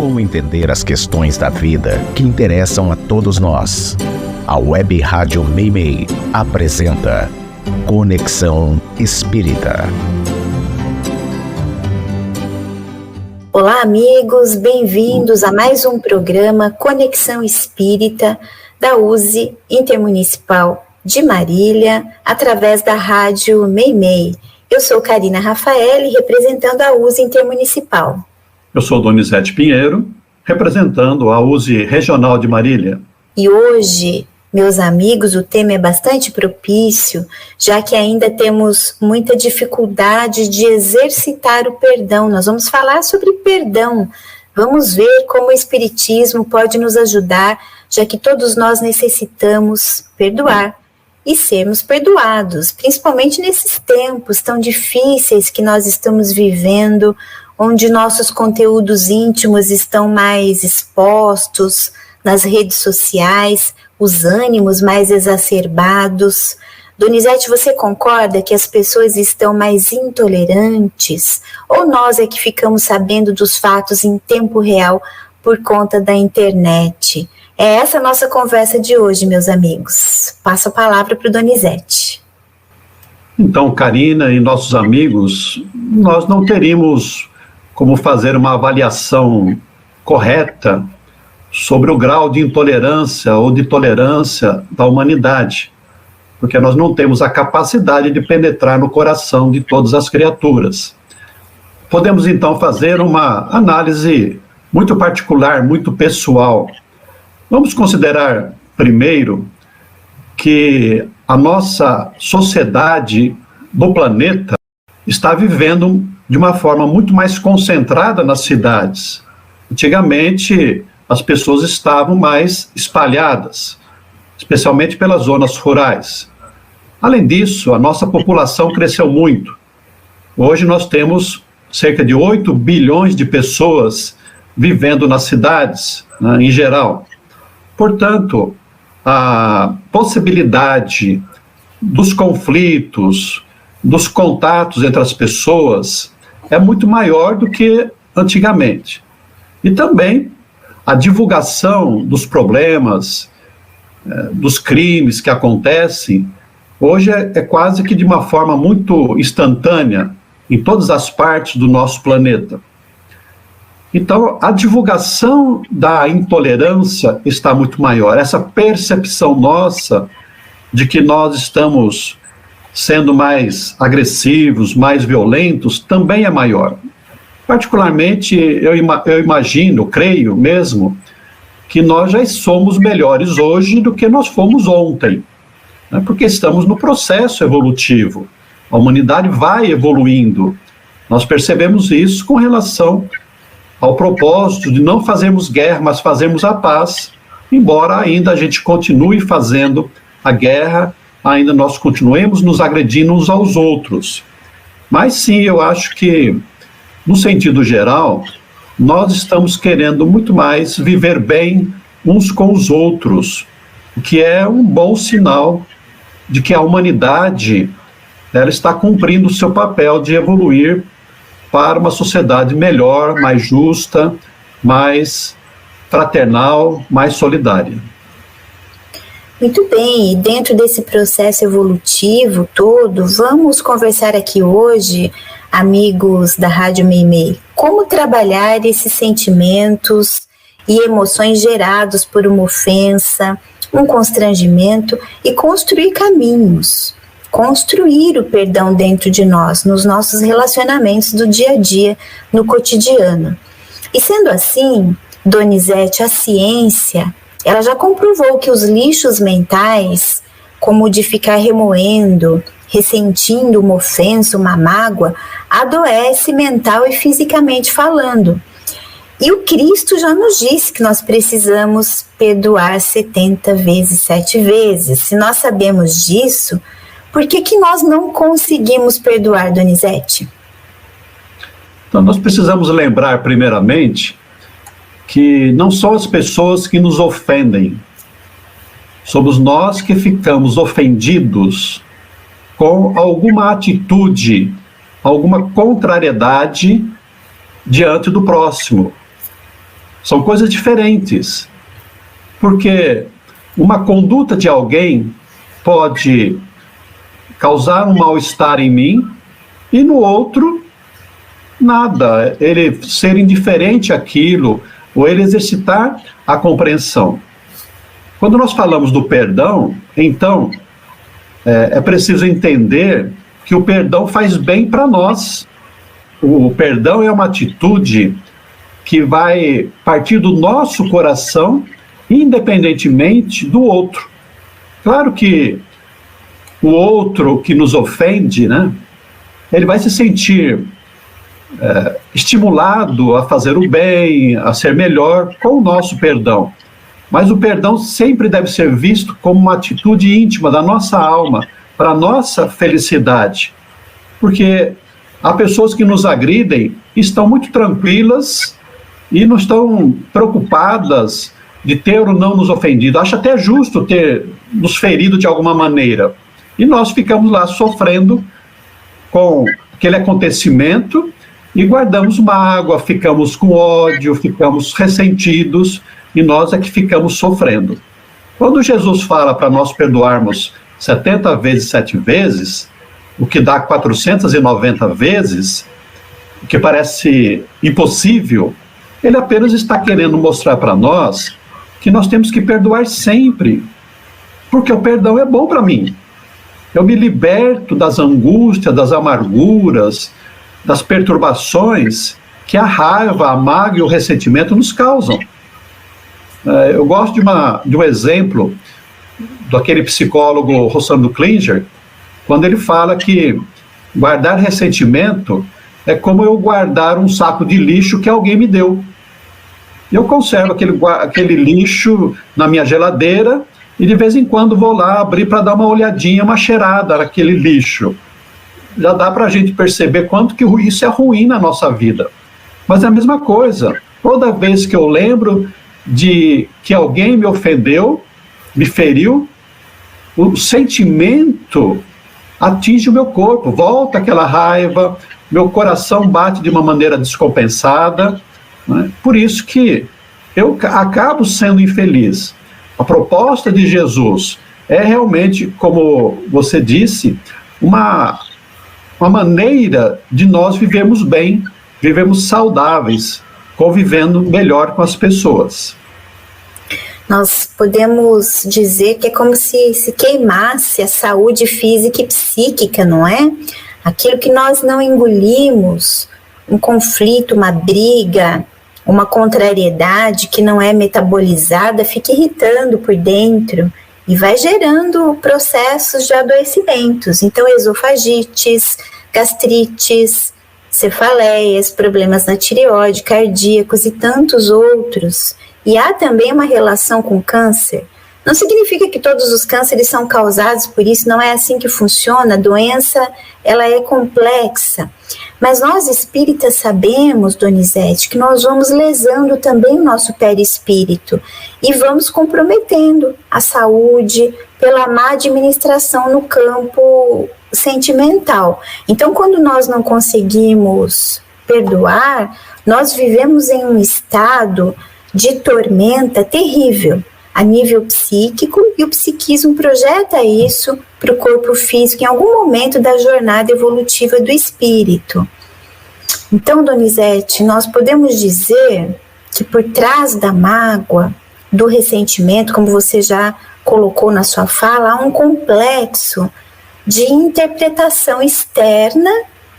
Como entender as questões da vida que interessam a todos nós? A Web Rádio Meimei apresenta Conexão Espírita. Olá, amigos, bem-vindos a mais um programa Conexão Espírita da USE Intermunicipal de Marília, através da Rádio Meimei. Eu sou Karina Rafaeli, representando a USE Intermunicipal. Eu sou Donizete Pinheiro, representando a USE Regional de Marília. E hoje, meus amigos, o tema é bastante propício, já que ainda temos muita dificuldade de exercitar o perdão. Nós vamos falar sobre perdão. Vamos ver como o Espiritismo pode nos ajudar, já que todos nós necessitamos perdoar e sermos perdoados, principalmente nesses tempos tão difíceis que nós estamos vivendo, onde nossos conteúdos íntimos estão mais expostos nas redes sociais, os ânimos mais exacerbados. Donizete, você concorda que as pessoas estão mais intolerantes? Ou nós é que ficamos sabendo dos fatos em tempo real por conta da internet? É essa a nossa conversa de hoje, meus amigos. Passo a palavra para o Donizete. Então, Karina e nossos amigos, nós não teríamos como fazer uma avaliação correta sobre o grau de intolerância ou de tolerância da humanidade, porque nós não temos a capacidade de penetrar no coração de todas as criaturas. Podemos, então, fazer uma análise muito particular, muito pessoal. Vamos considerar, primeiro, que a nossa sociedade do planeta está vivendo de uma forma muito mais concentrada nas cidades. Antigamente, as pessoas estavam mais espalhadas, especialmente pelas zonas rurais. Além disso, a nossa população cresceu muito. Hoje nós temos cerca de 8 bilhões de pessoas vivendo nas cidades, né, em geral. Portanto, a possibilidade dos conflitos, dos contatos entre as pessoas é muito maior do que antigamente. E também a divulgação dos problemas, dos crimes que acontecem, hoje é quase que de uma forma muito instantânea em todas as partes do nosso planeta. Então, a divulgação da intolerância está muito maior. Essa percepção nossa de que nós estamos sendo mais agressivos, mais violentos, também é maior. Particularmente, eu imagino, creio mesmo, que nós já somos melhores hoje do que nós fomos ontem, né? Porque estamos no processo evolutivo. A humanidade vai evoluindo. Nós percebemos isso com relação ao propósito de não fazermos guerra, mas fazermos a paz, embora ainda a gente continue fazendo a guerra, ainda nós continuemos nos agredindo uns aos outros. Mas sim, eu acho que, no sentido geral, nós estamos querendo muito mais viver bem uns com os outros, o que é um bom sinal de que a humanidade ela está cumprindo o seu papel de evoluir para uma sociedade melhor, mais justa, mais fraternal, mais solidária. Muito bem, e dentro desse processo evolutivo todo, vamos conversar aqui hoje, amigos da Rádio Meimei, como trabalhar esses sentimentos e emoções gerados por uma ofensa, um constrangimento e construir caminhos, construir o perdão dentro de nós, nos nossos relacionamentos do dia a dia, no cotidiano. E sendo assim, Donizete, a ciência, ela já comprovou que os lixos mentais, como o de ficar remoendo, ressentindo uma ofensa, uma mágoa, adoece mental e fisicamente falando. E o Cristo já nos disse que nós precisamos perdoar 70 vezes, 7 vezes. Se nós sabemos disso, por que nós não conseguimos perdoar, Donizete? Então, nós precisamos lembrar, primeiramente, que não são as pessoas que nos ofendem, somos nós que ficamos ofendidos com alguma atitude, alguma contrariedade diante do próximo. São coisas diferentes. Porque uma conduta de alguém pode causar um mal-estar em mim e no outro, nada. Ele ser indiferente àquilo ou ele exercitar a compreensão. Quando nós falamos do perdão, então, é preciso entender que o perdão faz bem para nós. O perdão é uma atitude que vai partir do nosso coração, independentemente do outro. Claro que o outro que nos ofende, né, ele vai se sentir estimulado a fazer o bem, a ser melhor com o nosso perdão. Mas o perdão sempre deve ser visto como uma atitude íntima da nossa alma, para a nossa felicidade. Porque há pessoas que nos agridem e estão muito tranquilas e não estão preocupadas de ter ou não nos ofendido. Acho até justo ter nos ferido de alguma maneira. E nós ficamos lá sofrendo com aquele acontecimento e guardamos mágoa, ficamos com ódio, ficamos ressentidos e nós é que ficamos sofrendo. Quando Jesus fala para nós perdoarmos 70 vezes 7 vezes, o que dá 490 vezes, o que parece impossível, ele apenas está querendo mostrar para nós que nós temos que perdoar sempre, porque o perdão é bom para mim. Eu me liberto das angústias, das amarguras, das perturbações que a raiva, a mágoa e o ressentimento nos causam. Eu gosto de um exemplo daquele psicólogo Rossando Klinger, quando ele fala que guardar ressentimento é como eu guardar um saco de lixo que alguém me deu. Eu conservo aquele lixo na minha geladeira e de vez em quando vou lá abrir para dar uma olhadinha, uma cheirada naquele lixo. Já dá para a gente perceber quanto que isso é ruim na nossa vida. Mas é a mesma coisa. Toda vez que eu lembro de que alguém me ofendeu, me feriu, o sentimento atinge o meu corpo, volta aquela raiva, meu coração bate de uma maneira descompensada, né? Por isso que eu acabo sendo infeliz. A proposta de Jesus é realmente, como você disse, uma maneira de nós vivermos bem, vivemos saudáveis, convivendo melhor com as pessoas. Nós podemos dizer que é como se queimasse a saúde física e psíquica, não é? Aquilo que nós não engolimos, um conflito, uma briga, uma contrariedade que não é metabolizada, fica irritando por dentro e vai gerando processos de adoecimentos. Então, esofagites, gastrites, cefaleias, problemas na tireoide, cardíacos e tantos outros. E há também uma relação com câncer. Não significa que todos os cânceres são causados por isso, não é assim que funciona. A doença, ela é complexa. Mas nós espíritas sabemos, Donizete, que nós vamos lesando também o nosso perispírito e vamos comprometendo a saúde pela má administração no campo sentimental. Então, quando nós não conseguimos perdoar, nós vivemos em um estado de tormenta terrível a nível psíquico, e o psiquismo projeta isso para o corpo físico em algum momento da jornada evolutiva do espírito. Então, Donizete, nós podemos dizer que por trás da mágoa, do ressentimento, como você já colocou na sua fala, há um complexo de interpretação externa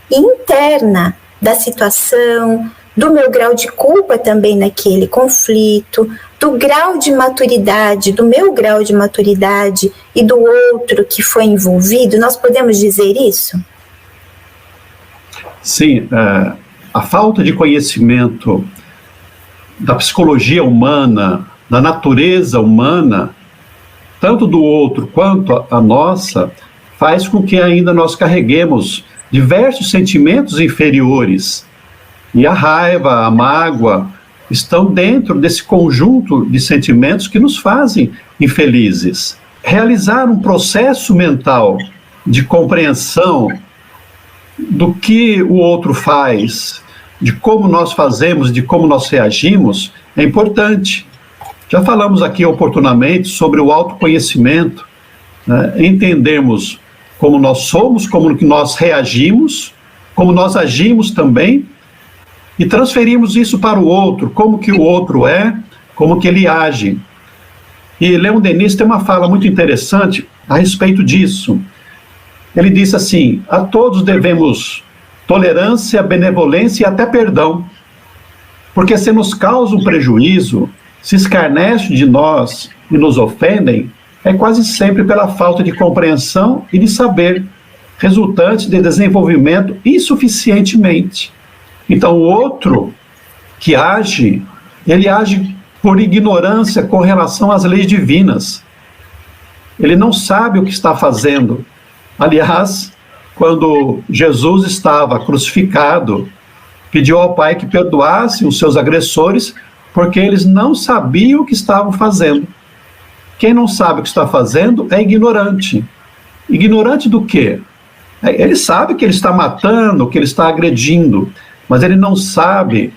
e interna da situação, do meu grau de culpa também naquele conflito, do grau de maturidade, do meu grau de maturidade e do outro que foi envolvido. Nós podemos dizer isso? Sim, a falta de conhecimento da psicologia humana, da natureza humana, tanto do outro quanto a nossa, faz com que ainda nós carreguemos diversos sentimentos inferiores. E a raiva, a mágoa, estão dentro desse conjunto de sentimentos que nos fazem infelizes. Realizar um processo mental de compreensão do que o outro faz, de como nós fazemos, de como nós reagimos, é importante. Já falamos aqui oportunamente sobre o autoconhecimento, né? Entendemos como nós somos, como que nós reagimos, como nós agimos também, e transferimos isso para o outro, como que o outro é, como que ele age. E Leon Denis tem uma fala muito interessante a respeito disso. Ele disse assim: a todos devemos tolerância, benevolência e até perdão, porque se nos causa um prejuízo, se escarnece de nós e nos ofendem, é quase sempre pela falta de compreensão e de saber, resultante de desenvolvimento insuficientemente. Então, o outro que age, ele age por ignorância com relação às leis divinas. Ele não sabe o que está fazendo. Aliás, quando Jesus estava crucificado, pediu ao Pai que perdoasse os seus agressores, porque eles não sabiam o que estavam fazendo. Quem não sabe o que está fazendo é ignorante. Ignorante do quê? Ele sabe que ele está matando, que ele está agredindo, mas ele não sabe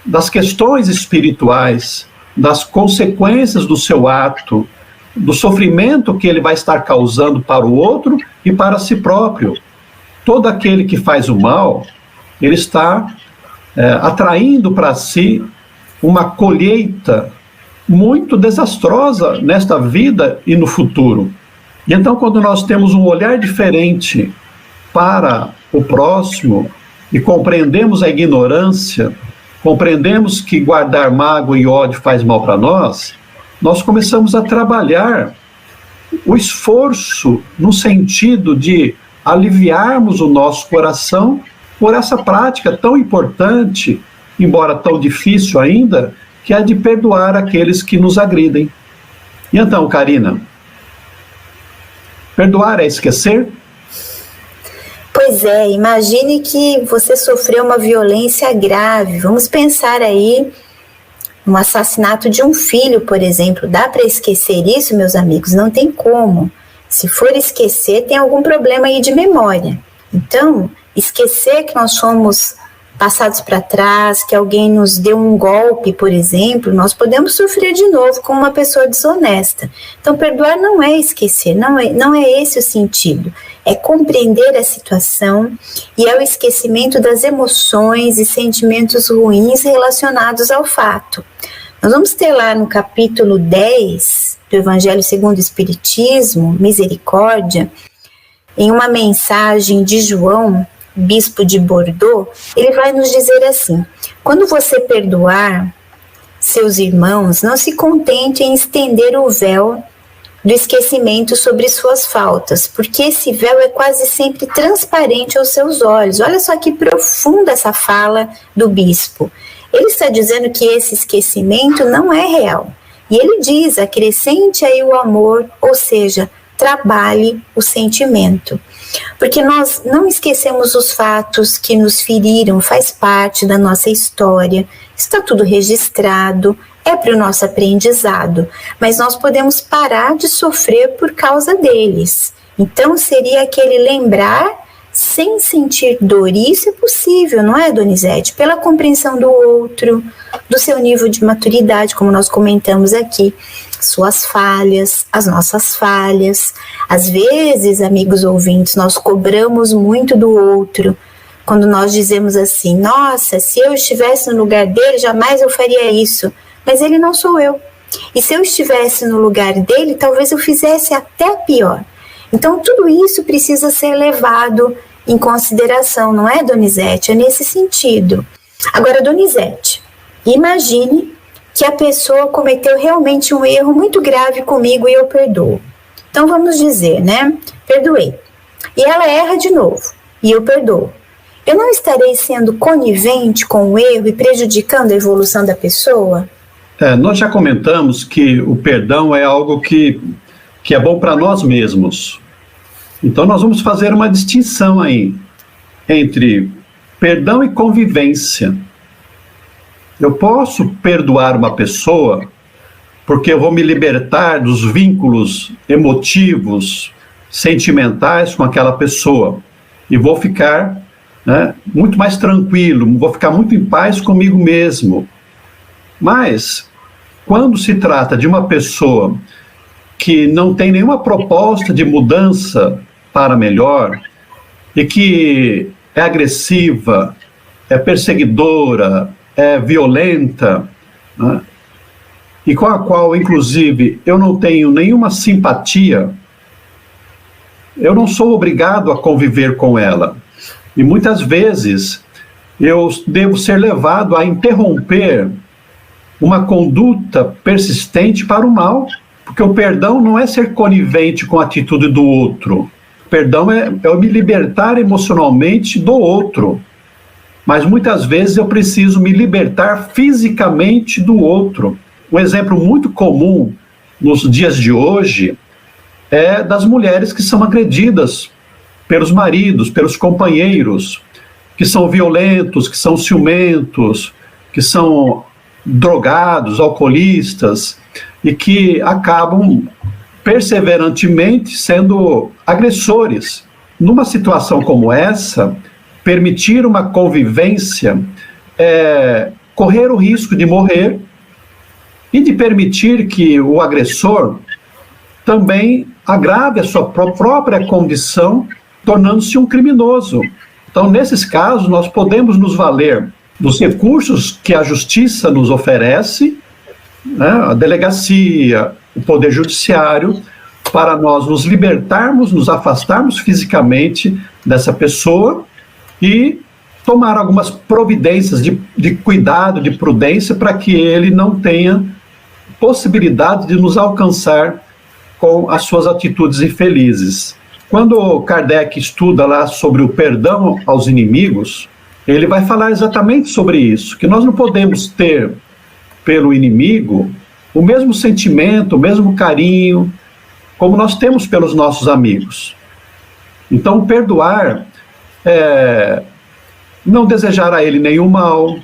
das questões espirituais, das consequências do seu ato, do sofrimento que ele vai estar causando para o outro e para si próprio. Todo aquele que faz o mal, ele está atraindo para si uma colheita muito desastrosa nesta vida e no futuro. E então, quando nós temos um olhar diferente para o próximo e compreendemos a ignorância, compreendemos que guardar mágoa e ódio faz mal para nós, nós começamos a trabalhar o esforço no sentido de aliviarmos o nosso coração por essa prática tão importante, embora tão difícil ainda, que é de perdoar aqueles que nos agridem. E então, Karina, perdoar é esquecer? Pois é, imagine que você sofreu uma violência grave. Vamos pensar aí no assassinato de um filho, por exemplo. Dá para esquecer isso, meus amigos? Não tem como. Se for esquecer, tem algum problema aí de memória. Então, esquecer que nós fomos passados para trás, que alguém nos deu um golpe, por exemplo, nós podemos sofrer de novo com uma pessoa desonesta. Então, perdoar não é esquecer, não é esse o sentido. É compreender a situação e é o esquecimento das emoções e sentimentos ruins relacionados ao fato. Nós vamos ter lá no capítulo 10 do Evangelho segundo o Espiritismo, Misericórdia, em uma mensagem de João, bispo de Bordeaux, ele vai nos dizer assim: quando você perdoar seus irmãos, não se contente em estender o véu do esquecimento sobre suas faltas, porque esse véu é quase sempre transparente aos seus olhos. Olha só que profunda essa fala do bispo. Ele está dizendo que esse esquecimento não é real. E ele diz: acrescente aí o amor, ou seja, trabalhe o sentimento. Porque nós não esquecemos os fatos que nos feriram, faz parte da nossa história, está tudo registrado, é para o nosso aprendizado, mas nós podemos parar de sofrer por causa deles. Então seria aquele lembrar sem sentir dor, e isso é possível, não é, Donizete? Pela compreensão do outro, do seu nível de maturidade, como nós comentamos aqui, suas falhas, as nossas falhas. Às vezes, amigos ouvintes, nós cobramos muito do outro, quando nós dizemos assim: nossa, se eu estivesse no lugar dele, jamais eu faria isso, mas ele não sou eu. E se eu estivesse no lugar dele, talvez eu fizesse até pior. Então, tudo isso precisa ser levado em consideração, não é, Donizete? É nesse sentido. Agora, Donizete, imagine que a pessoa cometeu realmente um erro muito grave comigo e eu perdoo. Então, vamos dizer, né? Perdoei. E ela erra de novo e eu perdoo. Eu não estarei sendo conivente com o erro e prejudicando a evolução da pessoa? Nós já comentamos que o perdão é algo que é bom para nós mesmos. Então, nós vamos fazer uma distinção aí entre perdão e convivência. Eu posso perdoar uma pessoa porque eu vou me libertar dos vínculos emotivos, sentimentais com aquela pessoa e vou ficar, muito mais tranquilo, vou ficar muito em paz comigo mesmo. Mas, quando se trata de uma pessoa que não tem nenhuma proposta de mudança para melhor e que é agressiva, é perseguidora, é violenta, né, e com a qual, inclusive, eu não tenho nenhuma simpatia, eu não sou obrigado a conviver com ela. E muitas vezes eu devo ser levado a interromper uma conduta persistente para o mal, porque o perdão não é ser conivente com a atitude do outro. O perdão é eu me libertar emocionalmente do outro. Mas muitas vezes eu preciso me libertar fisicamente do outro. Um exemplo muito comum nos dias de hoje é das mulheres que são agredidas pelos maridos, pelos companheiros, que são violentos, que são ciumentos, que são drogados, alcoolistas, e que acabam perseverantemente sendo agressores. Numa situação como essa, permitir uma convivência é correr o risco de morrer e de permitir que o agressor também agrave a sua própria condição, tornando-se um criminoso. Então, nesses casos, nós podemos nos valer dos recursos que a justiça nos oferece, né, a delegacia, o poder judiciário, para nós nos libertarmos, nos afastarmos fisicamente dessa pessoa e tomar algumas providências de cuidado, de prudência, para que ele não tenha possibilidade de nos alcançar com as suas atitudes infelizes. Quando Kardec estuda lá sobre o perdão aos inimigos, ele vai falar exatamente sobre isso, que nós não podemos ter pelo inimigo o mesmo sentimento, o mesmo carinho, como nós temos pelos nossos amigos. Então, perdoar é não desejar a ele nenhum mal,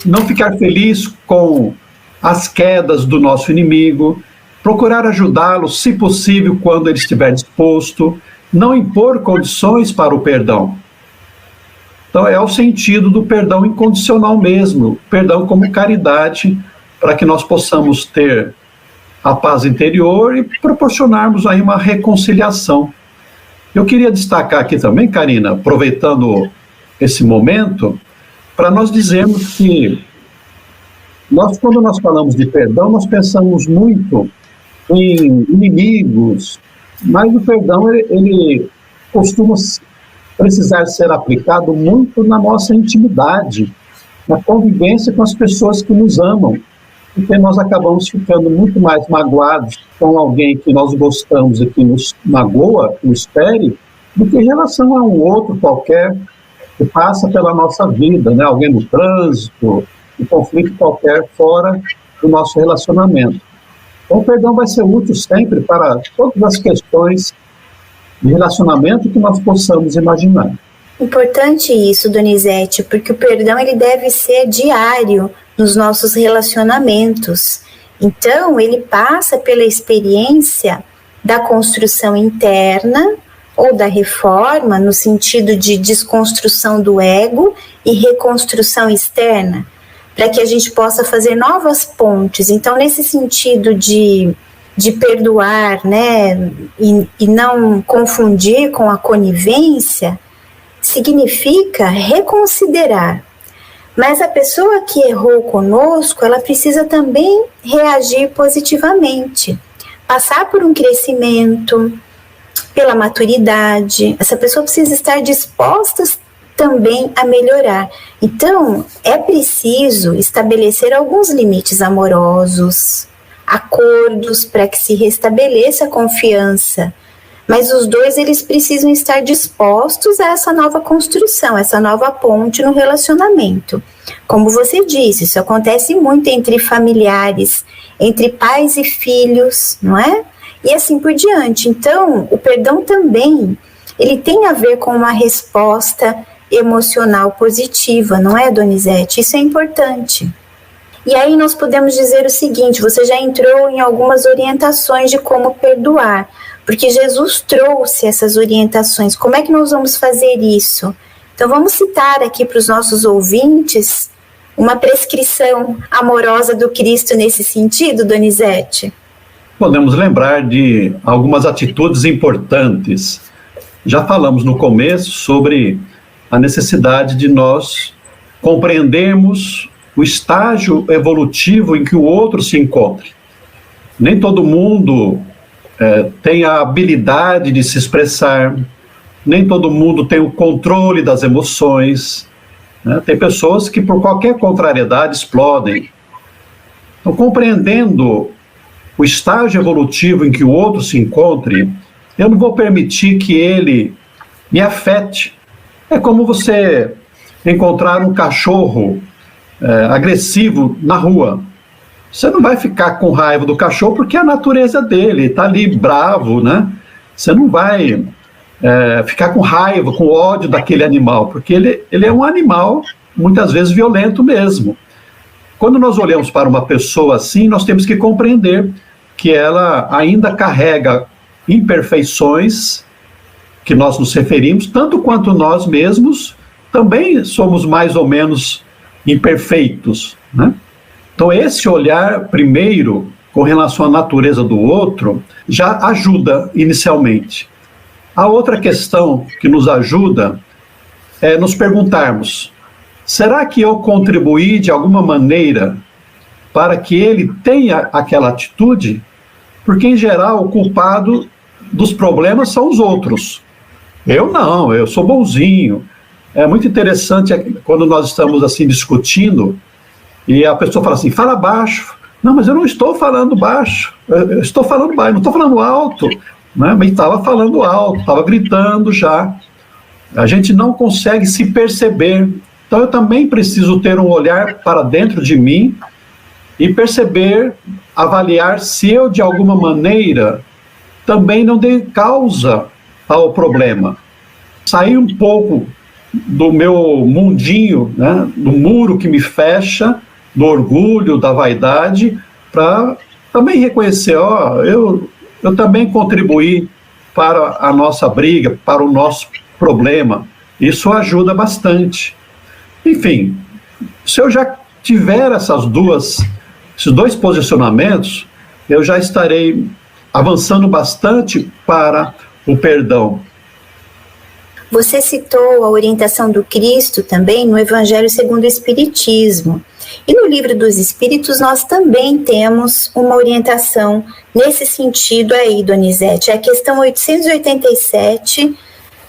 não ficar feliz com as quedas do nosso inimigo, procurar ajudá-lo, se possível, quando ele estiver disposto, não impor condições para o perdão. Então, é o sentido do perdão incondicional mesmo, perdão como caridade, para que nós possamos ter a paz interior e proporcionarmos aí uma reconciliação. Eu queria destacar aqui também, Karina, aproveitando esse momento, para nós dizermos que quando nós falamos de perdão, nós pensamos muito em inimigos, mas o perdão ele costuma precisar ser aplicado muito na nossa intimidade, na convivência com as pessoas que nos amam, porque nós acabamos ficando muito mais magoados com alguém que nós gostamos e que nos magoa, nos fere, do que em relação a um outro qualquer que passa pela nossa vida, né? Alguém no trânsito, um conflito qualquer fora do nosso relacionamento. Então, o perdão vai ser útil sempre para todas as questões de relacionamento que nós possamos imaginar. Importante isso, Donizete, porque o perdão ele deve ser diário nos nossos relacionamentos. Então, ele passa pela experiência da construção interna ou da reforma, no sentido de desconstrução do ego e reconstrução externa, para que a gente possa fazer novas pontes. Então, nesse sentido de perdoar, né, e não confundir com a conivência, significa reconsiderar. Mas a pessoa que errou conosco, ela precisa também reagir positivamente, passar por um crescimento, pela maturidade. Essa pessoa precisa estar disposta também a melhorar. Então, é preciso estabelecer alguns limites amorosos, acordos para que se restabeleça a confiança. Mas os dois, eles precisam estar dispostos a essa nova construção, essa nova ponte no relacionamento. Como você disse, isso acontece muito entre familiares, entre pais e filhos, não é? E assim por diante. Então, o perdão também, ele tem a ver com uma resposta emocional positiva, não é, Donizete? Isso é importante. E aí nós podemos dizer o seguinte, você já entrou em algumas orientações de como perdoar, porque Jesus trouxe essas orientações. Como é que nós vamos fazer isso? Então vamos citar aqui para os nossos ouvintes uma prescrição amorosa do Cristo nesse sentido, Donizete? Podemos lembrar de algumas atitudes importantes. Já falamos no começo sobre a necessidade de nós compreendermos o estágio evolutivo em que o outro se encontra. Nem todo mundo tem a habilidade de se expressar, nem todo mundo tem o controle das emoções, né? Tem pessoas que por qualquer contrariedade explodem. Então, compreendendo o estágio evolutivo em que o outro se encontre, eu não vou permitir que ele me afete. É como você encontrar um cachorro agressivo na rua. Você não vai ficar com raiva do cachorro porque é a natureza dele, está ali bravo, né? Você não vai ficar com raiva, com ódio daquele animal, porque ele é um animal, muitas vezes violento mesmo. Quando nós olhamos para uma pessoa assim, nós temos que compreender que ela ainda carrega imperfeições que nós nos referimos, tanto quanto nós mesmos também somos mais ou menos imperfeitos, né? Então esse olhar primeiro com relação à natureza do outro já ajuda inicialmente. A outra questão que nos ajuda é nos perguntarmos: será que eu contribuí de alguma maneira para que ele tenha aquela atitude? Porque, em geral, o culpado dos problemas são os outros. Eu não, eu sou bonzinho. É muito interessante quando nós estamos assim discutindo e a pessoa fala assim: fala baixo. Não, mas eu não estou falando baixo, eu estou falando baixo, não estou falando alto. Né? Mas estava falando alto, estava gritando já. A gente não consegue se perceber. Então eu também preciso ter um olhar para dentro de mim e perceber, avaliar se eu de alguma maneira também não dei causa ao problema. Sair um pouco do meu mundinho, né, do muro que me fecha, do orgulho, da vaidade, para também reconhecer, eu também contribuí para a nossa briga, para o nosso problema. Isso ajuda bastante. Enfim, se eu já tiver esses dois posicionamentos, eu já estarei avançando bastante para o perdão. Você citou a orientação do Cristo também no Evangelho segundo o Espiritismo. E no Livro dos Espíritos nós também temos uma orientação nesse sentido aí, Donizete. É a questão 887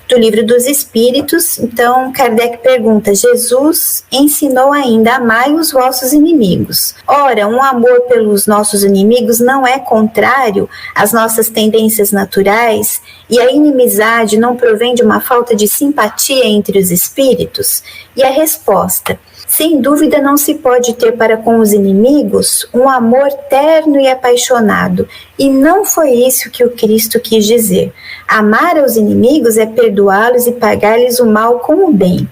do Livro dos Espíritos. Então, Kardec pergunta: Jesus ensinou ainda: amai os vossos inimigos. Ora, um amor pelos nossos inimigos não é contrário às nossas tendências naturais? E a inimizade não provém de uma falta de simpatia entre os espíritos? E a resposta: sem dúvida não se pode ter para com os inimigos um amor terno e apaixonado, e não foi isso que o Cristo quis dizer. Amar aos inimigos é perdoá-los e pagar-lhes o mal com o bem.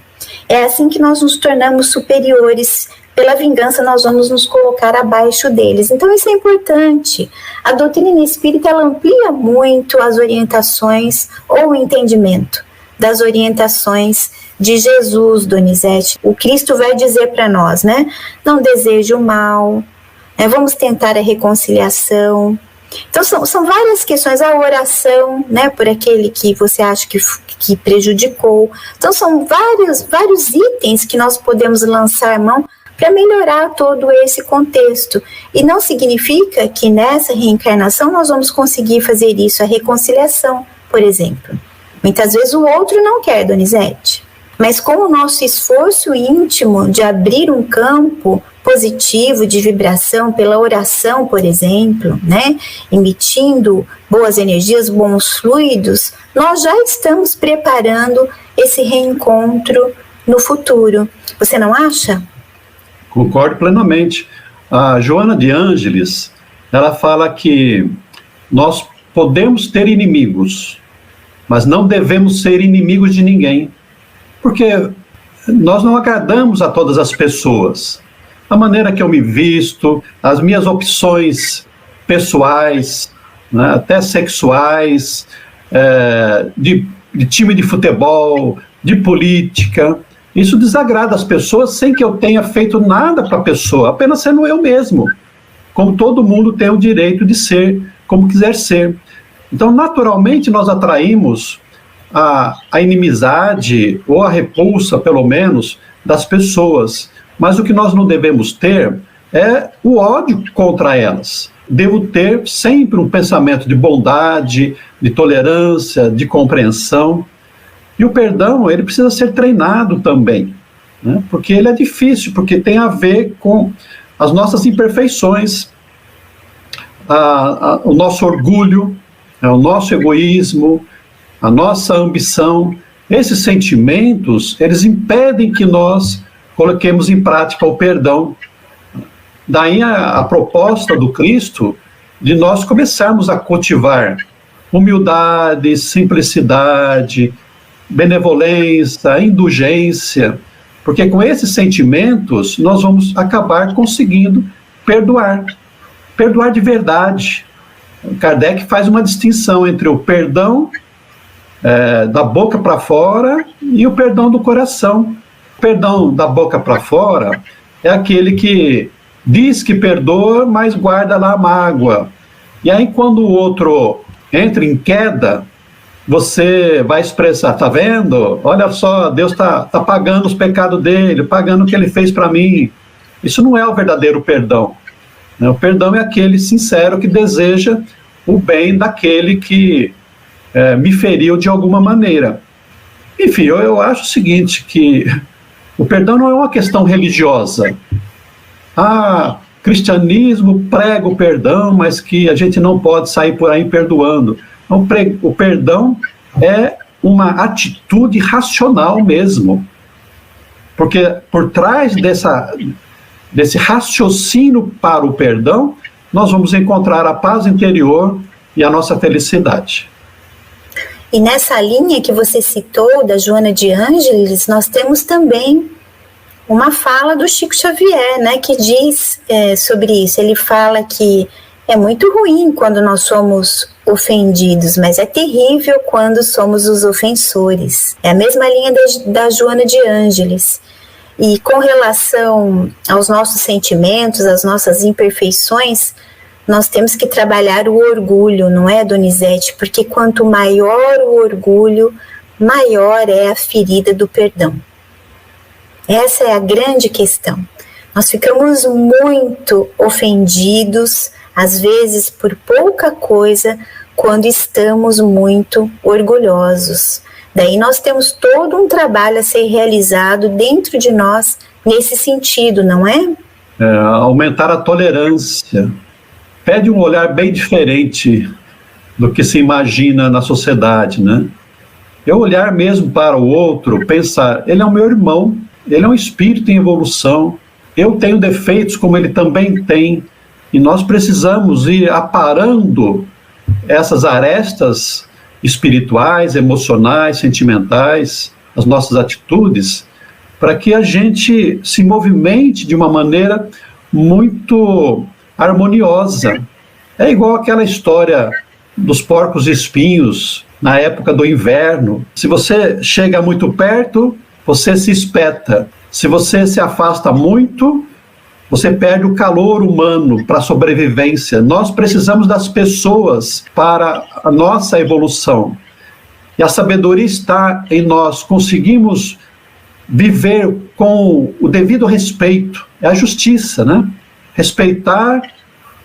É assim que nós nos tornamos superiores. Pela vingança nós vamos nos colocar abaixo deles. Então isso é importante. A doutrina espírita ela amplia muito as orientações ou o entendimento das orientações de Jesus, Donizete. O Cristo vai dizer para nós, né? Não deseje o mal, né? Vamos tentar a reconciliação. Então são várias questões, a oração, né, por aquele que você acha que prejudicou. Então são vários itens que nós podemos lançar mão para melhorar todo esse contexto. E não significa que nessa reencarnação nós vamos conseguir fazer isso, a reconciliação, por exemplo. Muitas vezes o outro não quer, Donizete. Mas com o nosso esforço íntimo de abrir um campo positivo de vibração pela oração, por exemplo, né, emitindo boas energias, bons fluidos, nós já estamos preparando esse reencontro no futuro. Você não acha? Concordo plenamente. A Joana de Ângeles, ela fala que nós podemos ter inimigos, mas não devemos ser inimigos de ninguém, porque nós não agradamos a todas as pessoas. A maneira que eu me visto, as minhas opções pessoais, né, até sexuais, de time de futebol, de política, Isso desagrada as pessoas sem que eu tenha feito nada para a pessoa, apenas sendo eu mesmo, como todo mundo tem o direito de ser, como quiser ser. Então, naturalmente, nós atraímos a inimizade, ou a repulsa, pelo menos, das pessoas. Mas o que nós não devemos ter é o ódio contra elas. Devo ter sempre um pensamento de bondade, de tolerância, de compreensão. E o perdão, ele precisa ser treinado também, né? Porque ele é difícil, porque tem a ver com as nossas imperfeições, o nosso orgulho, o nosso egoísmo, a nossa ambição. Esses sentimentos, eles impedem que nós coloquemos em prática o perdão. Daí a proposta do Cristo de nós começarmos a cultivar humildade, simplicidade, benevolência, indulgência, porque com esses sentimentos nós vamos acabar conseguindo perdoar de verdade. Kardec faz uma distinção entre o perdão da boca para fora e o perdão do coração. O perdão da boca para fora é aquele que diz que perdoa, mas guarda lá a mágoa. E aí quando o outro entra em queda, você vai expressar, tá vendo? Olha só, Deus tá pagando os pecados dele, pagando o que ele fez para mim. Isso não é o verdadeiro perdão. O perdão é aquele sincero que deseja o bem daquele que me feriu de alguma maneira. Enfim, eu acho o seguinte, que o perdão não é uma questão religiosa. Cristianismo prega o perdão, mas que a gente não pode sair por aí perdoando. O perdão é uma atitude racional mesmo, porque por trás desse raciocínio para o perdão, nós vamos encontrar a paz interior e a nossa felicidade. E nessa linha que você citou, da Joana de Ângeles, nós temos também uma fala do Chico Xavier, né, que diz sobre isso. Ele fala que é muito ruim quando nós somos ofendidos, mas é terrível quando somos os ofensores. É a mesma linha da Joana de Ângeles. E com relação aos nossos sentimentos, às nossas imperfeições, nós temos que trabalhar o orgulho, não é, Donizete? Porque quanto maior o orgulho, maior é a ferida do perdão. Essa é a grande questão. Nós ficamos muito ofendidos, às vezes por pouca coisa, quando estamos muito orgulhosos. Daí nós temos todo um trabalho a ser realizado dentro de nós nesse sentido, não é? Aumentar a tolerância. Pede um olhar bem diferente do que se imagina na sociedade, né? Eu olhar mesmo para o outro, pensar, ele é o meu irmão, ele é um espírito em evolução, eu tenho defeitos como ele também tem, e nós precisamos ir aparando essas arestas espirituais, emocionais, sentimentais, as nossas atitudes, para que a gente se movimente de uma maneira muito harmoniosa. É igual aquela história dos porcos espinhos na época do inverno. Se você chega muito perto, você se espeta. Se você se afasta muito, você perde o calor humano para a sobrevivência. Nós precisamos das pessoas para a nossa evolução. E a sabedoria está em nós. Conseguimos viver com o devido respeito. É a justiça, né? Respeitar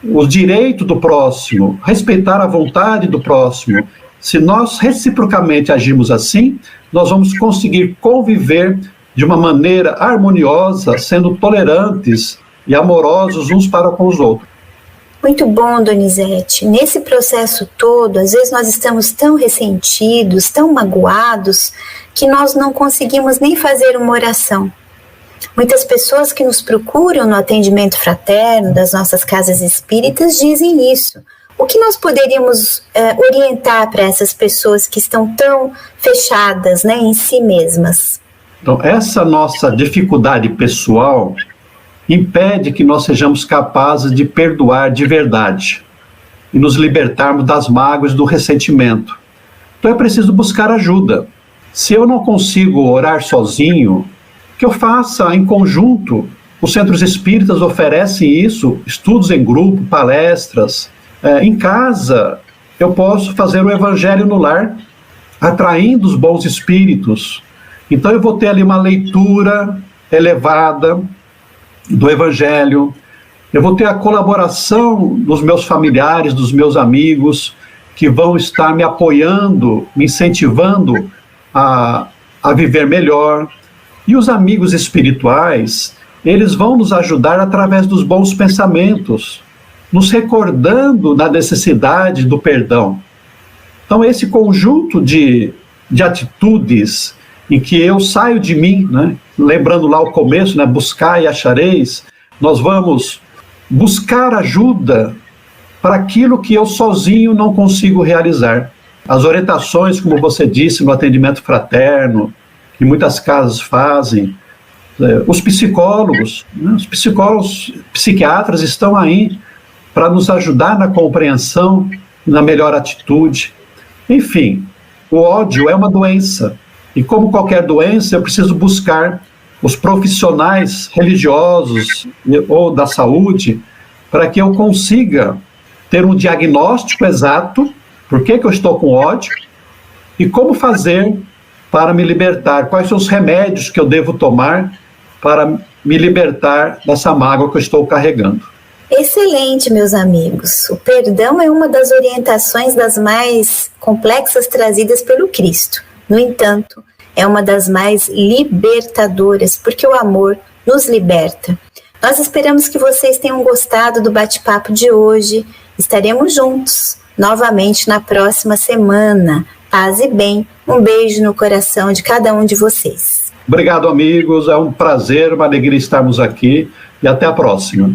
o direito do próximo, respeitar a vontade do próximo. Se nós reciprocamente agirmos assim, nós vamos conseguir conviver de uma maneira harmoniosa, sendo tolerantes e amorosos uns para com os outros. Muito bom, Donizete. Nesse processo todo, às vezes nós estamos tão ressentidos, tão magoados, que nós não conseguimos nem fazer uma oração. Muitas pessoas que nos procuram no atendimento fraterno das nossas casas espíritas dizem isso. O que nós poderíamos orientar para essas pessoas que estão tão fechadas, né, em si mesmas? Então, essa nossa dificuldade pessoal impede que nós sejamos capazes de perdoar de verdade e nos libertarmos das mágoas do ressentimento. Então é preciso buscar ajuda. Se eu não consigo orar sozinho, que eu faça em conjunto. Os centros espíritas oferecem isso, estudos em grupo, palestras. Em casa, eu posso fazer o evangelho no lar, atraindo os bons espíritos. Então eu vou ter ali uma leitura elevada do evangelho, eu vou ter a colaboração dos meus familiares, dos meus amigos, que vão estar me apoiando, me incentivando a viver melhor. E os amigos espirituais, eles vão nos ajudar através dos bons pensamentos, nos recordando da necessidade do perdão. Então, esse conjunto de atitudes em que eu saio de mim, né? Lembrando lá o começo, né? Buscar e achareis, nós vamos buscar ajuda para aquilo que eu sozinho não consigo realizar. As orientações, como você disse, no atendimento fraterno, que muitas casas fazem, os psicólogos, né? Os psicólogos, psiquiatras estão aí para nos ajudar na compreensão, na melhor atitude. Enfim, o ódio é uma doença. E como qualquer doença, eu preciso buscar os profissionais religiosos ou da saúde para que eu consiga ter um diagnóstico exato, por que eu estou com ódio e como fazer para me libertar, quais são os remédios que eu devo tomar para me libertar dessa mágoa que eu estou carregando. Excelente, meus amigos. O perdão é uma das orientações das mais complexas trazidas pelo Cristo. No entanto, é uma das mais libertadoras, porque o amor nos liberta. Nós esperamos que vocês tenham gostado do bate-papo de hoje. Estaremos juntos novamente na próxima semana. Paz e bem. Um beijo no coração de cada um de vocês. Obrigado, amigos. É um prazer, uma alegria estarmos aqui e até a próxima.